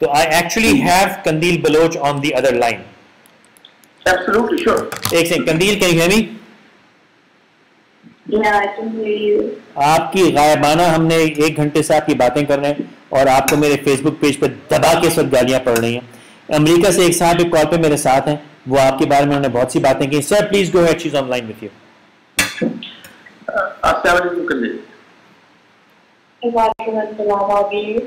तो I actually have Kandil Baloch on the other line. Absolutely, sure. एक second, Kandil, can you hear me? Yeah, I can hear you. आपकी गायबाना हमने 1 घंटे से आपकी बातें कर रहे हैं और आपको मेरे फेसबुक पेज पे दबा के सब गालियां पड़ रही हैं। अमेरिका से एक साहब एक कॉल पे मेरे साथ हैं, वो आपके बारे में उन्होंने बहुत सी बातें की। Sir please go ahead, she is online with you. अस्सलाम वालेकुम कन्नील। वालेकुम अस्सलाम, how are you?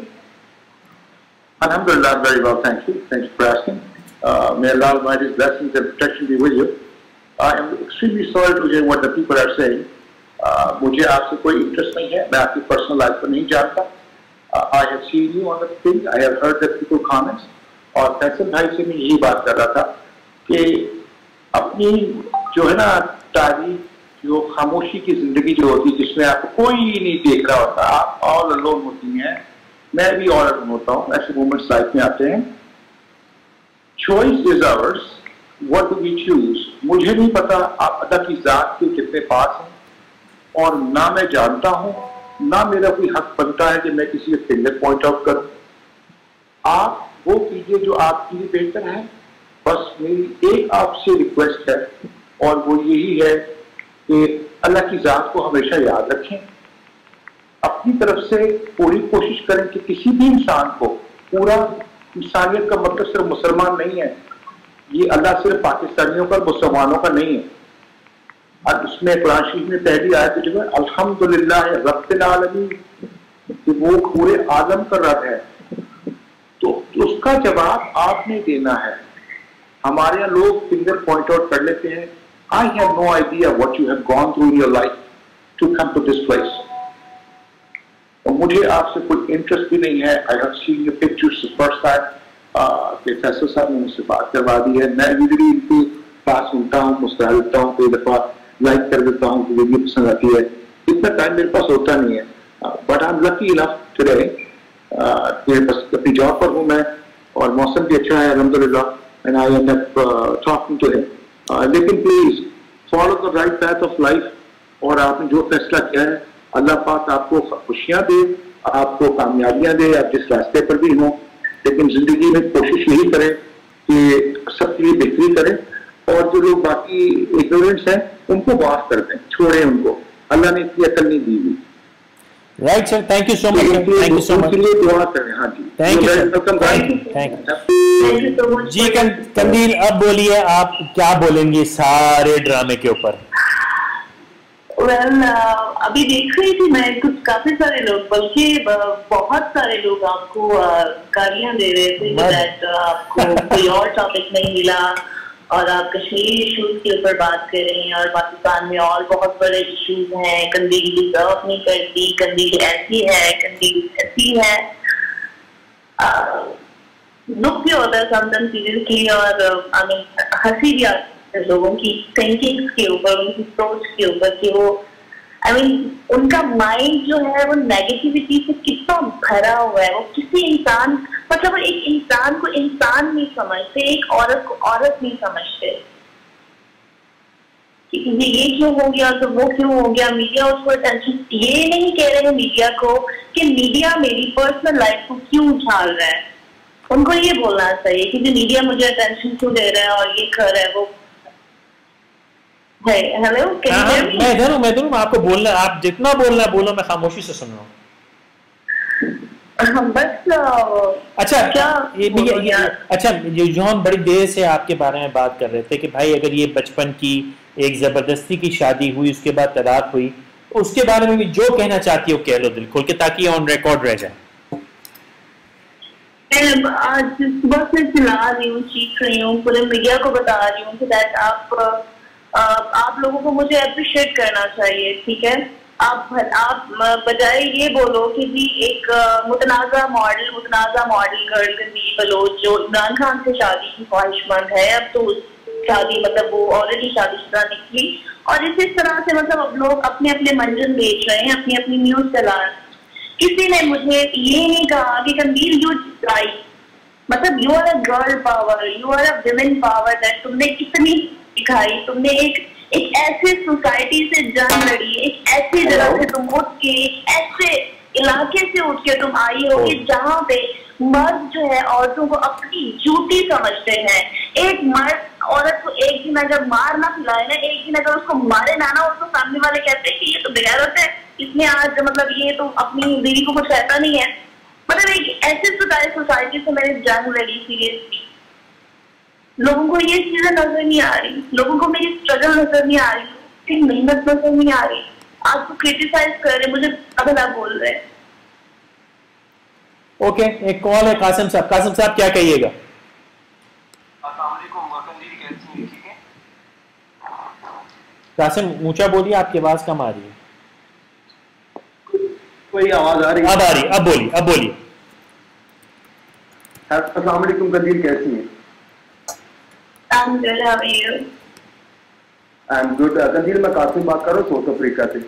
Alhamdulillah, very well, thank you. Thanks for asking. May Allah Almighty's blessings and protection be with you. I am extremely sorry to hear what the people are saying. मुझे आपसे कोई interest नहीं है, मैं आपकी personal life को नहीं जानता। I have seen you on the thing, I have heard the people comments, और फैसल भाई से मैं यही बात कर रहा था कि अपनी जो है ना तारीफ, जो खामोशी की जिंदगी जो होती है जिसमें आपको कोई नहीं देख रहा होता, आप ऑल अलोन होती हैं, मैं भी ऑल अलोन होता हूँ, ऐसे मोमेंट्स लाइफ में आते हैं। Choice is ours, what do we choose. मुझे नहीं पता आप अल्लाह की जात के कितने पास हैं, और ना मैं जानता हूं, ना मेरा कोई हक बनता है कि मैं किसी के फिंगर पॉइंट आउट करूं। आप वो कीजिए जो आपके लिए बेहतर है। बस मेरी एक आपसे रिक्वेस्ट है, और वो यही है कि अल्लाह की जात को हमेशा याद रखें, अपनी तरफ से पूरी कोशिश करें कि किसी भी इंसान को, पूरा इंसानियत का मतलब सिर्फ मुसलमान नहीं है, ये अल्लाह सिर्फ पाकिस्तानियों का, मुसलमानों का नहीं है। और उसमें कुरान शरीफ में पहली आयत जो है अल्हम्दुलिल्लाह रब्बिल आलमीन, कि वो पूरे आलम का रब है, तो उसका जवाब आपने देना है। हमारे यहाँ लोग फिंगर पॉइंट आउट कर लेते हैं। I have no idea what you have gone through in your life to come to this place, और मुझे आपसे कोई इंटरेस्ट भी नहीं है। I have seen your pictures first time, कि फैसल साहब ने मुझसे बात करवा दी है। मैं वीडियो इनकी बात सुनता हूँ, मुस्कुराता हूँ, कई दफा लाइक कर देता हूँ कि वीडियो पसंद आती है। इतना टाइम मेरे पास होता नहीं है, but I am lucky enough today, मेरे पास अपनी जॉब पर हूँ मैं, और मौसम भी अच्छा है अल्हम्दुलिल्लाह, and I end up talking to him. लेकिन please follow the right path of life, और आपने जो फैसला किया है, अल्लाह पाक आपको खुशियाँ दे, आपको कामयाबियाँ दे, आप जिस रास्ते पर भी हों, लेकिन जिंदगी में कोशिश यही करें कि सबके लिए बेहतरी करें, और जो लोग बाकी इग्नोरेंट्स हैं उनको माफ कर दें, छोड़ें उनको, अल्लाह ने इतनी अकल नहीं दी हुई। Right sir, thank you so much. Thank you so much, दुआ करें। हाँ जी, थैंक यू, थैंक यू जी। कंदील, अब बोलिए आप क्या बोलेंगे सारे ड्रामे के ऊपर? वेल, अभी देख रही थी मैं, कुछ काफी सारे लोग, बल्कि बहुत सारे लोग आपको गालियां दे रहे थे दैट आपको कोई और टॉपिक नहीं मिला, और आप कश्मीरी इश्यूज के ऊपर बात कर रही हैं, और पाकिस्तान में और बहुत बड़े इश्यूज हैं। कंदील डिजर्व नहीं करती, कंदील ऐसी है, कंदील ऐसी है। दुख भी होता है समटाइम सीरियसली, और आई मीन हंसी भी आती है लोगों की थिंकिंग्स के ऊपर, उनकी सोच के ऊपर, कि वो आई मीन उनका माइंड जो है वो नेगेटिविटी से कितना भरा हुआ है। वो किसी इंसान, मतलब एक इंसान को इंसान नहीं समझते, एक औरत को औरत नहीं समझते कि ये क्यों हो गया तो वो क्यों हो गया। मीडिया उसको अटेंशन, ये नहीं कह रहे हैं मीडिया को कि मीडिया मेरी पर्सनल लाइफ को क्यों उछाल रहा है। उनको ये बोलना चाहिए कि मीडिया मुझे अटेंशन क्यों दे रहा है और ये कर रहा है वो। हेलो, मैं इधर हूँ, आपको बोलना, आप जितना बोलना है बोलो, मैं खामोशी से सुन रहा हूँ। बस अच्छा, अच्छा, जो हम बड़ी देर से आपके बारे में बात कर रहे थे कि भाई अगर ये बचपन की एक जबरदस्ती की शादी हुई, उसके बाद तलाक हुई, उसके बारे में भी जो कहना चाहती हो कह लो दिल खोल के, ताकि ऑन रिकॉर्ड रह जाए। आज सुबह से चिल्ला रही हूँ, चीख रही हूँ, पूरे मीडिया को बता रही हूँ कि दैट आप लोगों को मुझे अप्रिशिएट करना चाहिए, ठीक है। आप बजाय ये बोलो कि जी एक मुतनाज़ा मॉडल गर्ल कंदील बलोच जो इमरान खान से शादी की ख्वाहिशमंद है, अब तो शादी मतलब वो ऑलरेडी शादीशुदा निकली, और इस तरह से मतलब अब लोग अपने अपने मंजन बेच रहे हैं, अपनी अपनी न्यूज चला रहे हैं। किसी ने मुझे ये नहीं कहा कि कंदील यू राइट, मतलब you are a girl power, you are a women power, that तुमने कितनी दिखाई, तुमने एक ऐसे सोसाइटी से जंग लड़ी, एक ऐसी जगह से तुम उठ के, एक ऐसे इलाके से उठ के तुम आई हो कि जहाँ पे मर्द जो है औरतों को अपनी ड्यूटी समझते हैं। एक मर्द औरत को एक दिन अगर मार ना खिलाए ना, एक दिन अगर उसको मारे ना उसको सामने वाले कहते हैं कि ये तो बेगैरत है, इसने आज मतलब ये तो अपनी बीवी को कुछ कहता नहीं है। मतलब एक ऐसे सोसाइटी से मैंने जंग लड़ी सीरियसली। लोगों को ये चीजें नजर नहीं आ रही, लोगों को मेरी स्ट्रगल नजर नहीं आ रही, मेहनत नजर नहीं आ रही। आपको क्रिटिसाइज कर रहे, मुझे अगर आप बोल रहे हैं। ओके, एक कॉल है कासिम साहब। कासिम साहब क्या कहिएगा? कासिम ऊंचा बोलिए, आपकी आवाज कम आ रही है। कोई आवाज आ रही है? अब आ रही, अब बोलिए, अब बोलिए। अस्सलाम वालेकुम कदीर, कैसी हैं? I'm good, how are you? I'm good. Qadeer, मैं कासिम बात कर रहा हूँ साउथ अफ्रीका से।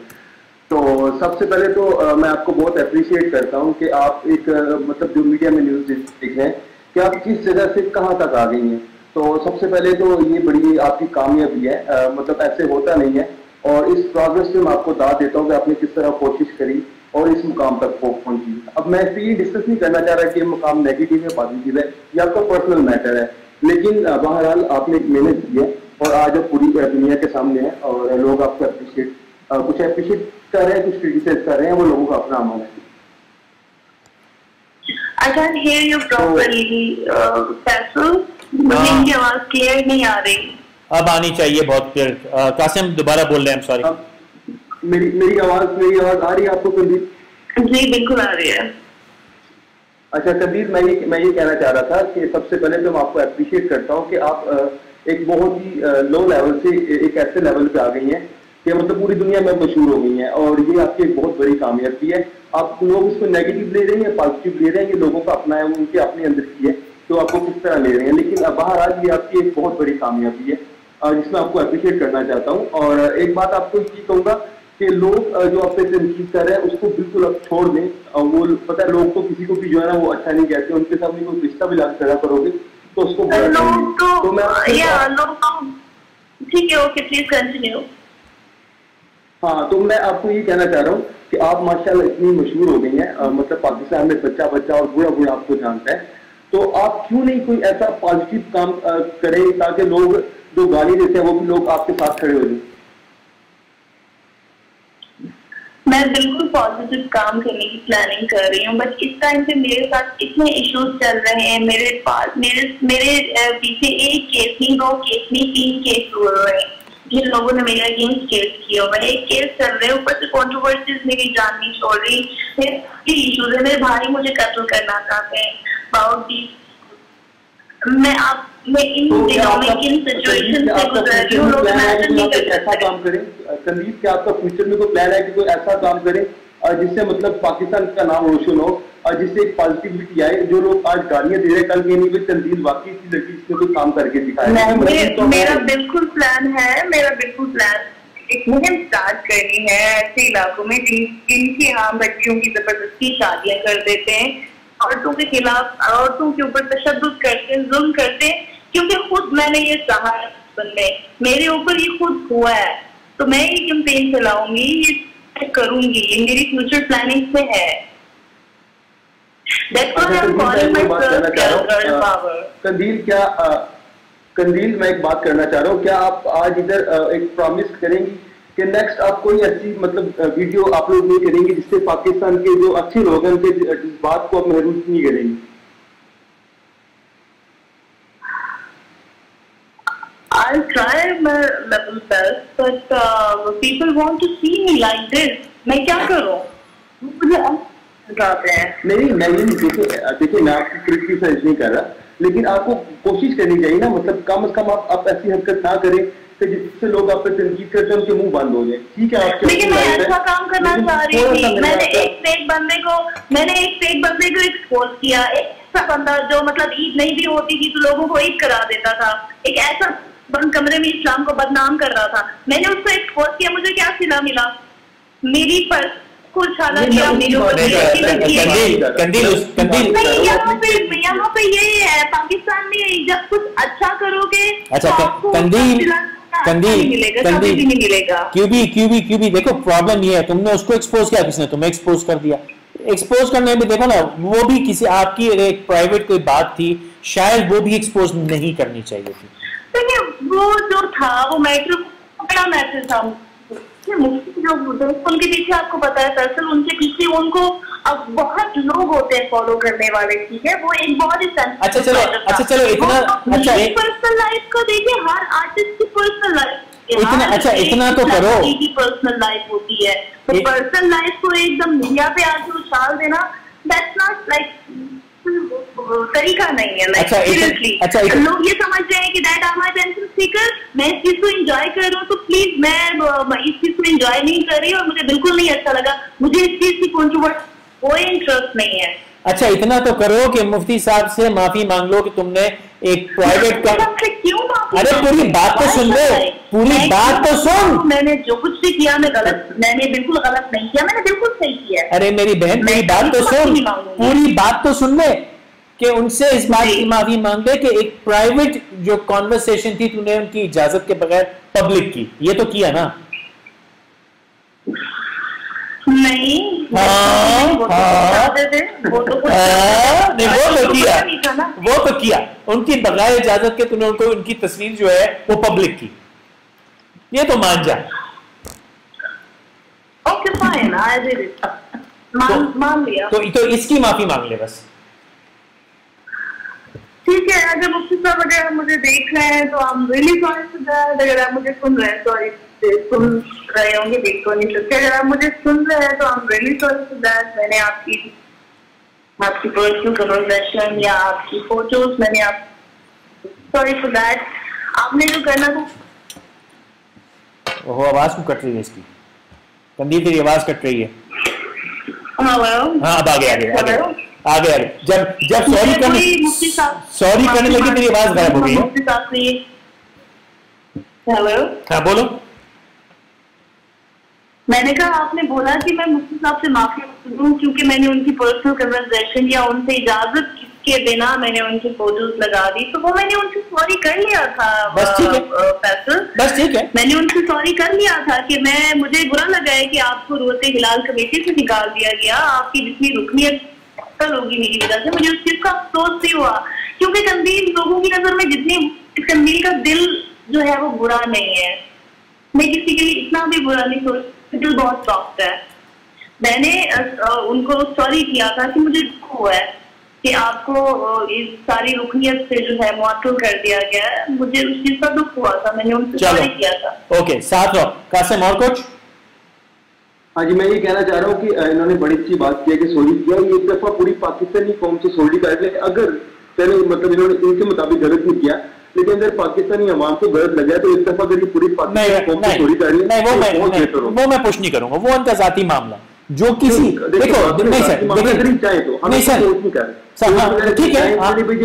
तो सबसे पहले तो मैं आपको बहुत अप्रिशिएट करता हूँ कि आप एक मतलब जो मीडिया में न्यूज देख रहे हैं कि आप किस जगह से कहाँ तक आ गई हैं। तो सबसे पहले तो ये बड़ी आपकी कामयाबी है, मतलब ऐसे होता नहीं है। और इस प्रोग्रेस में मैं आपको दाद देता हूँ कि आपने किस तरह कोशिश करी और इस मुकाम तक पहुंची। अब मैं इससे ये डिस्कस नहीं करना चाह रहा कि ये मुकाम नेगेटिव है पॉजिटिव है, ये आपका पर्सनल मैटर है, लेकिन बहरहाल आपने मेहनत की है और आज आप पूरी दुनिया के सामने है और लोग आपको अप्रिशिएट कुछ अप्रिशिएट कर रहे हैं, कुछ क्रिटिसाइज कर रहे हैं, वो लोगों का अपना अमल है। I can't hear you properly, Faisal. मुझे इनकी आवाज क्लियर नहीं आ रही। अब आनी चाहिए बहुत क्लियर। कासिम दोबारा बोल रहे हैं, सॉरी। मेरी आवाज आ रही है आपको कदीर? जी बिल्कुल आ रही है। अच्छा कदीर, मैं ये कहना चाह रहा था कि सबसे पहले तो मैं आपको अप्रिशिएट करता हूँ कि आप एक बहुत ही लो लेवल से एक ऐसे लेवल पे आ गई हैं कि मतलब पूरी दुनिया में मशहूर हो गई हैं और ये आपकी एक बहुत बड़ी कामयाबी है। आप लोग इसको नेगेटिव ले रहे हैं या पॉजिटिव ले रहे हैं, ये लोगों का अपना है, उनके अपने अंदर की है, तो आपको किस तरह ले रहे हैं। लेकिन बहरहाल ये आपकी एक बहुत बड़ी कामयाबी है जिसमें आपको अप्रिशिएट करना चाहता हूँ। और एक बात आपको ये कहूँगा कि लोग जो आप पे तनकीद कर रहे हैं उसको बिल्कुल आप छोड़ दें। वो पता है लोग तो किसी को भी जो है ना वो अच्छा नहीं कहते, उनके सामने कोई रिश्ता भी लाग खड़ा करोगे तो उसको तो मैं ठीक है, ओके प्लीज कंटिन्यू। हाँ, तो मैं आपको ये कहना चाह रहा हूँ कि आप माशाल्लाह इतनी मशहूर हो गई हैं, मतलब पाकिस्तान में बच्चा और बूढ़ा आपको जानता है, तो आप क्यों नहीं कोई ऐसा पॉजिटिव काम करें ताकि लोग जो गाली देते हैं वो भी लोग आपके साथ खड़े हो जाए। मैं बिल्कुल पॉजिटिव काम करने की प्लानिंग कर रही हूँ, बट इस टाइम पे मेरे साथ इतने इश्यूज चल रहे हैं। मेरे पास मेरे पीछे एक केस नहीं, 2 केस नहीं, 3 केस हुए हैं जिन लोगों ने मेरे अगेंस्ट केस किए हुए हैं। एक केस चल रहे हैं, ऊपर से कंट्रोवर्सीज मेरी जान नहीं छोड़ रही। मेरे इश्यूज है, मेरे भाई मुझे कत्ल करना चाहते हैं। मैं इन दिनों में किन सिचुएशन से गुजर रही हूँ, लोग इमेजिन नहीं कर सकते। काम करें संदीप, क्या आपका फ्यूचर में कोई प्लान है कि कोई ऐसा काम करें जिससे मतलब पाकिस्तान का नाम रोशन हो और जिससे एक पॉजिटिविटी आए? जो लोग आज गालियां दे रहे हैं, कल ये नहीं कि तंजील वाकई की लड़की जिसने कोई काम करके दिखाया। मेरा बिल्कुल प्लान है, मेरा बिल्कुल प्लान एक मुहिम स्टार्ट करनी है ऐसे इलाकों में जिनके यहाँ बच्चियों की जबरदस्ती शादियां कर देते हैं, औरतों के खिलाफ, औरतों के ऊपर तशद्दुद करते हैं, जुल्म करते हैं। क्योंकि खुद मैंने ये सहा मेरे ऊपर ये खुद हुआ है, तो मैं ये कैंपेन चलाऊंगी, ये करूंगी, ये मेरी फ्यूचर प्लानिंग में है। कंदील, मैं एक बात करना चाह रहा हूँ, क्या आप आज इधर एक प्रॉमिस करेंगी कि नेक्स्ट आप कोई ऐसी मतलब वीडियो अपलोड नहीं करेंगे जिससे पाकिस्तान के जो अच्छे लोग हैं उनके बात को आप महसूस नहीं करेंगे? I'll try my level best, but people want to see me like this. मैं क्या करूँ? नहीं, मैं ये देखिए मैं आपको क्रिटिसाइज नहीं कर रहा, लेकिन आपको कोशिश करनी चाहिए ना, मतलब कम से कम आप ऐसी हरकत ना करें कि जिससे लोग आप पे तनकीद करते हैं उनके मुंह बंद हो जाए। ठीक है, आपके लेकिन मैं अच्छा काम करना चाह रही थी। मैंने एक फेक बंदे को एक्सपोज किया। एक ऐसा बंदा जो मतलब ईद नहीं भी होती थी तो लोगों को ईद करा देता था, एक ऐसा बंद कमरे में इस्लाम को बदनाम कर रहा था। मैंने उसको एक्सपोज किया, मुझे क्या सिला मिला? मेरी पर कुछ हालत किया, मेरे ऊपर यहाँ पे ये है पाकिस्तान में, जब कुछ अच्छा करोगे क्यों भी देखो प्रॉब्लम ये है, तुमने उसको एक्सपोज किया, किसने तुम्हें एक्सपोज कर दिया। एक्सपोज करने भी देखो ना, वो भी किसी आपकी एक प्राइवेट कोई बात थी, शायद वो भी एक्सपोज नहीं करनी चाहिए थी। देखिए वो जो था वो मैटर बड़ा मैटर था, मुफ्ती जो उनके पीछे आपको पता है दरअसल उनके पीछे उनको अब बहुत लोग होते हैं फॉलो करने वाले, ठीक है, वो एक बहुत ही अच्छा चलो इतना अच्छा पर्सनल लाइफ को देखिए, हर आर्टिस्ट की पर्सनल लाइफ इतना तो करो, पर्सनल लाइफ होती है, तो पर्सनल लाइफ को एकदम मीडिया पे आके उछाल देना, दैट्स नॉट लाइक तरीका नहीं है। अच्छा, लोग ये समझ रहे हैं कि that are my pencil speaker, मैं इस चीज को एंजॉय कर रहा हूँ, तो प्लीज मैं इस चीज को एंजॉय नहीं कर रही और मुझे बिल्कुल नहीं अच्छा लगा, मुझे इस चीज की कोई इंटरेस्ट नहीं है। अच्छा इतना तो करो कि मुफ्ती साहब से माफी मांग लो कि तुमने एक प्राइवेट का, अरे पूरी बात तो सुन लो, पूरी बात तो सुन। मैंने जो कुछ भी किया मैंने बिल्कुल गलत नहीं किया, मैंने बिल्कुल सही किया। अरे मेरी बहन मेरी बात तो सुन, पूरी बात तो सुन ले कि उनसे इस बात की माफी मांग ले कि एक प्राइवेट जो कॉन्वर्सेशन थी तूने उनकी इजाजत के बगैर पब्लिक की, ये तो किया ना? नहीं वो तो किया उनकी बगैर इजाजत के तूने उनको उनकी तस्वीर जो है वो पब्लिक की, ये तो मान जा। Okay fine, I did it, मान लिया। तो इसकी माफी मांग ले बस, ठीक है। अगर मुफ्ती साहब अगर मुझे देख रहे हैं तो I am really sorry for that, अगर आप मुझे सुन रहे हैं, सॉरी सुन रहे होंगे, देख तो नहीं सकते, अगर आप मुझे सुन रहे हैं तो I am really sorry for that. मैंने आपकी पर्सनल कन्वर्सेशन या आपकी फोटोज मैंने आप सॉरी फॉर दैट, आपने जो करना था। ओहो आवाज क्यों कट रही है इसकी? कंदील तेरी आवाज कट रही है। हाँ अब आ गया। जब सॉरी करने लगी तेरी आवाज गायब हो गई। हेलो, हाँ बोलो। मैंने कहा आपने बोला कि मैं मुफ्ती साहब से माफी मांगूं क्योंकि मैंने उनकी पर्सनल कन्वर्सेशन या उनसे इजाजत के बिना मैंने उनकी फोटोज लगा दी, तो वो मैंने उनसे सॉरी कर लिया था। बस ठीक है, बस ठीक है, मैंने उनसे सॉरी कर लिया था कि मुझे बुरा लगा है कि आपको रोते हिलाल कमेटी से निकाल दिया गया, आपकी जितनी रुकनीत होगी मेरी वजह से, मुझे उस चीज का अफसोस भी हुआ, क्योंकि कंदील लोगों की नजर में जितनी कंदील का दिल जो है वो बुरा नहीं है, मैं किसी के लिए इतना भी बुरा नहीं सोचती, दिल बहुत सॉफ्ट है। मैंने उनको सॉरी किया था कि मुझे दुख हुआ है कि आपको इस सारी रुकनीत से जो है मुअत्तल कर दिया गया है, मुझे उस चीज का दुख हुआ था, मैंने उनसे सॉरी किया था। ओके, साथ रहो। कासिम और कुछ? हाँ जी, मैं ये कहना चाह रहा हूँ कि इन्होंने बड़ी अच्छी बात किया कि सॉरी किया, ये एक दफा पूरी पाकिस्तानी कौम से सॉरी कर ले, अगर पहले मतलब इन्होंने इनके मुताबिक गलत नहीं किया, लेकिन अगर पाकिस्तानी अवाम को गलत लगा तो एक दफा अगर ये पूरी पाकिस्तानी कौम से सॉरी कर ले, वो मैं पुश नहीं करूंगा, वो उनका जाती मामला जो किसी देखो नहीं सर, नहीं सर ठीक है,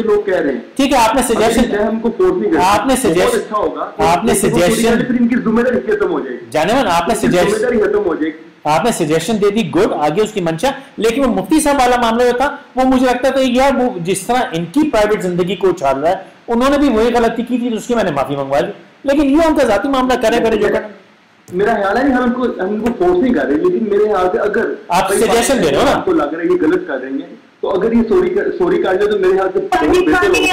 लोग कह रहे हैं ठीक है, आपने सजेशन हमको फोर्स नहीं करना, आपने सजेशन अच्छा होगा, आपने सजेशन इनकी जिम्मेदारी खत्म हो जाएगी, जाने मन आपने जिम्मेदारी खत्म हो जाएगी, आपने सजेशन दे दी, गुड, आगे उसकी मंशा। लेकिन वो मुफ्ती साहब वाला मामला जो था वो मुझे लगता था यार वो जिस तरह इनकी प्राइवेट जिंदगी को उछाल रहा है, उन्होंने भी वही गलती की थी, उसकी मैंने माफी मंगवा ली, लेकिन ये उनका जाती मामला करे जो करें। मेरा ख्याल है हम इनको फोर्स नहीं कर रहे, लेकिन मेरे ख्याल से अगर आप सजेशन दे रहे हो ना, आपको लग रहा है ये गलत कर रहे हैं, तो अगर ये सॉरी कर ले तो मेरे ख्याल से पाकिस्तानी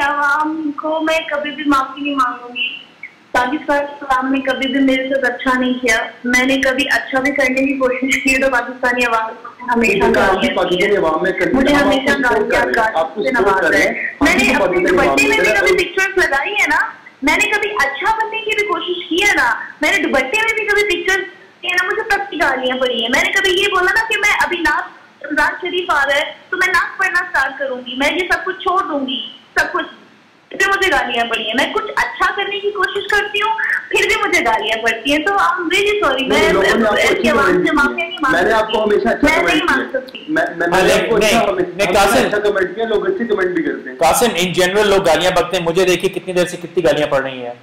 आवाम को मैं कभी भी माफी नहीं मांगूंगी। पाकिस्तान ने कभी भी मेरे साथ अच्छा नहीं किया, मैंने कभी अच्छा भी करने की कोशिश की तो पाकिस्तानी आवाम हमेशा मुझे हमेशा गालियां नवाजा है। मैंने अपने दुपट्टे में भी कभी पिक्चर्स लगाई है ना, मैंने कभी अच्छा बनने की भी कोशिश की है ना, मैंने दुपट्टे में भी कभी पिक्चर्स किए ना, मुझे तब की गालियां पड़ी है। मैंने कभी ये बोला ना कि मैं अभी नाक रमजान शरीफ आ रहा है तो मैं नाक पढ़ना स्टार्ट करूंगी, मैं ये सब कुछ छोड़ दूंगी, सब कुछ, फिर मुझे गालियां पड़ी हैं। मैं कुछ अच्छा करने की कोशिश करती हूँ फिर भी मुझे गालियां पड़ती हैं, तो आई एम रियली सॉरी। मैं ऐसी आवाज से माफी नहीं मांग सकती, मैंने आपको हमेशा अच्छा नहीं मांग सकती। लोग अच्छे कमेंट भी करते हैं। कासिम, इन जनरल लोग गालियां बकते हैं, मुझे देखिए कितनी देर से कितनी गालियां पड़ रही हैं।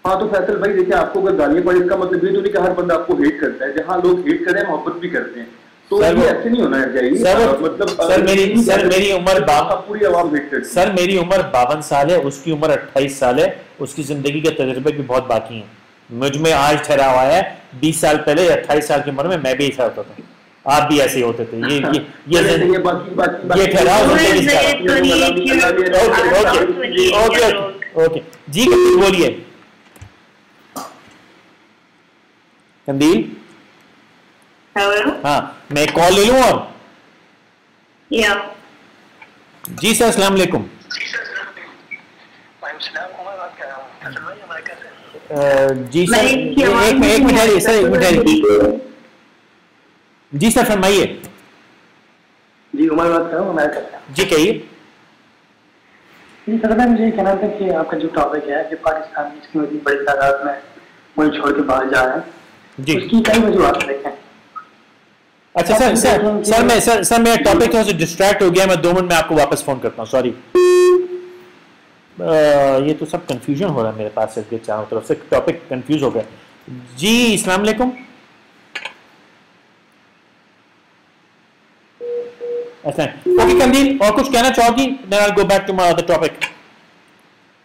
हाँ तो फैसल भाई देखिए, आपको अगर गालियां पड़ी इसका मतलब ये तो नहीं कि हर बंदा आपको हेट करता है, जहाँ लोग हेट करें मोहब्बत भी करते हैं, तो ये ऐसे नहीं होना चाहिए। मतलब सर मेरी उम्र पूरी आवाम हेट करती है। सर मेरी उम्र 52 साल है, उसकी उम्र 28 साल है, उसकी जिंदगी के तजुर्बे भी बहुत बाकी हैं। मुझ में आज ठहरा हुआ है 20 साल पहले 28 साल की उम्र में मैं भी ऐसा होता था, आप भी ऐसे होते थे। ये ठहराव ओके जी। कंदील बोलिए। कंदील हाँ, मैं कॉल ले लूं और जी सर अस्सलाम वालेकुम। जी सर एक मिनट सर, एक मिनट जी सर फरमाइए। जी उमर बात कर रहा हूँ। जी कहिए। सर मैं मुझे कहना था कि आपका जो टॉपिक है कि पाकिस्तान की बड़ी तादाद में मुल्क छोड़ के बाहर जा रहे हैं जी, उसकी कई वजूहत देखें। अच्छा सर मेरा टॉपिक थोड़ा सा डिस्ट्रैक्ट हो गया, मैं 2 मिनट में आपको वापस फोन करता हूँ, सॉरी। ये तो सब कंफ्यूजन हो रहा है मेरे पास से, चारों तरफ से टॉपिक कंफ्यूज हो गया। जी अस्सलाम वालेकुम। अच्छा ओके कंदील, और कुछ कहना चाहोगी? then I'll go back to my other topic.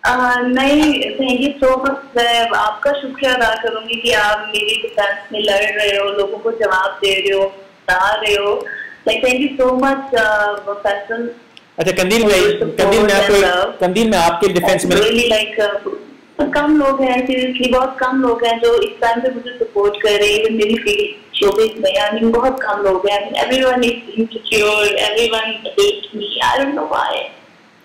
नहीं थैंक यू सो मच। मैं आपका शुक्रिया अदा करूंगी कि आप मेरी डिफेंस में लड़ रहे हो, लोगों को जवाब दे रहे हो, बता रहे हो। Like thank you so much Faisal. अच्छा कंदील में आपके डिफेंस में लाइक कम लोग हैं, सीरियसली बहुत कम लोग हैं जो इस टाइम पे मुझे सपोर्ट कर रहे हैं मेरी फील्ड शोबिज़ में। आई मीन बहुत कम लोग हैं। Everyone is insecure, everyone hates me, I don't know why.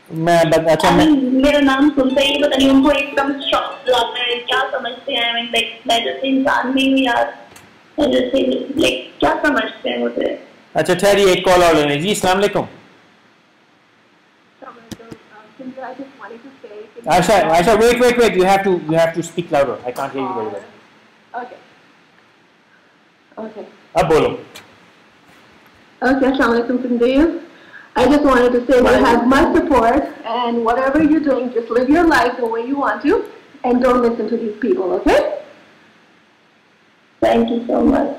मेरा नाम सुनते ही पता नहीं उनको एकदम शॉक लगता है, क्या समझते हैं? मैं लाइक मैं जैसे इंसान नहीं हूँ यार, मैं जैसे लाइक क्या समझते हैं मुझे? अच्छा ठहरिए, एक कॉल और लेने। जी अस्सलाम वालेकुम। Aisha, wait. You have to speak louder. I can't hear you very well. Okay. अब बोलो. Okay, assalamu alaikum Sandeep. I just wanted to say you have my support, and whatever you're doing, just live your life the way you want to, and don't listen to these people. Okay? Thank you so much.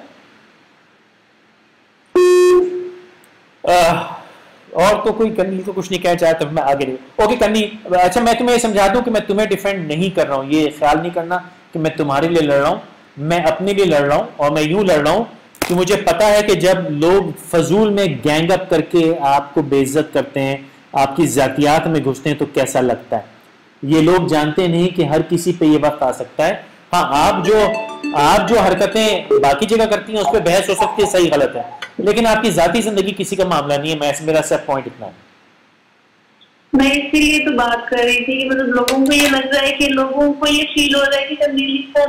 और तो कोई कंदी तो कुछ नहीं कहना चाहता, मैं आगे नहीं। ओके कंदी, अच्छा मैं तुम्हें समझा दूं कि मैं तुम्हें डिफेंड नहीं कर रहा हूँ, ये ख्याल नहीं करना कि मैं तुम्हारे लिए लड़ रहा हूँ, मैं अपने लिए लड़ रहा हूँ। और मैं यूं लड़ रहा हूँ कि मुझे पता है कि जब लोग फजूल में गैंग अप करके आपको बेइज्जत करते हैं, आपकी ज़ातियात में घुसते हैं, तो कैसा लगता है। ये लोग जानते नहीं कि हर किसी पे ये वक्त आ सकता है। हाँ, आप जो हरकतें बाकी जगह करती हैं उस पर बहस हो सकती है, सही गलत है, लेकिन आपकी जाती जिंदगी किसी का मामला नहीं है। मेरा सब पॉइंट इतना है। मैं इसीलिए तो बात कर रही थी कि मतलब लोगों को ये लग रहा है कि लोगों को ये फील हो रहा है कि कंदील हो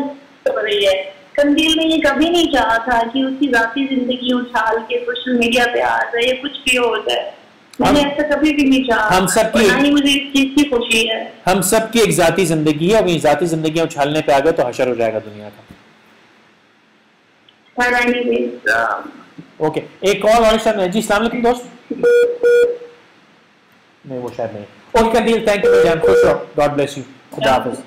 रही है। कंदील ने ये कभी नहीं चाहा था कि उसकी जाती जिंदगी उछाल के सोशल मीडिया पे आ जाए या कुछ भी हो जाए। मैंने ऐसा कभी भी नहीं चाहा। हम सबकी ना ही मुझे इस चीज की खुशी है। हम सबकी एक जाती जिंदगी है, अभी जाती जिंदगियां उछालने पे आ गए तो हशर हो जाएगा दुनिया का। ओके एक कॉल और सर। जी अस्सलाम वालेकुम दोस्त। नहीं वो शायद नहीं। ओके कंदील, थैंक यू जान, खुश रहो, गॉड ब्लेस यू, खुदा हाफिज।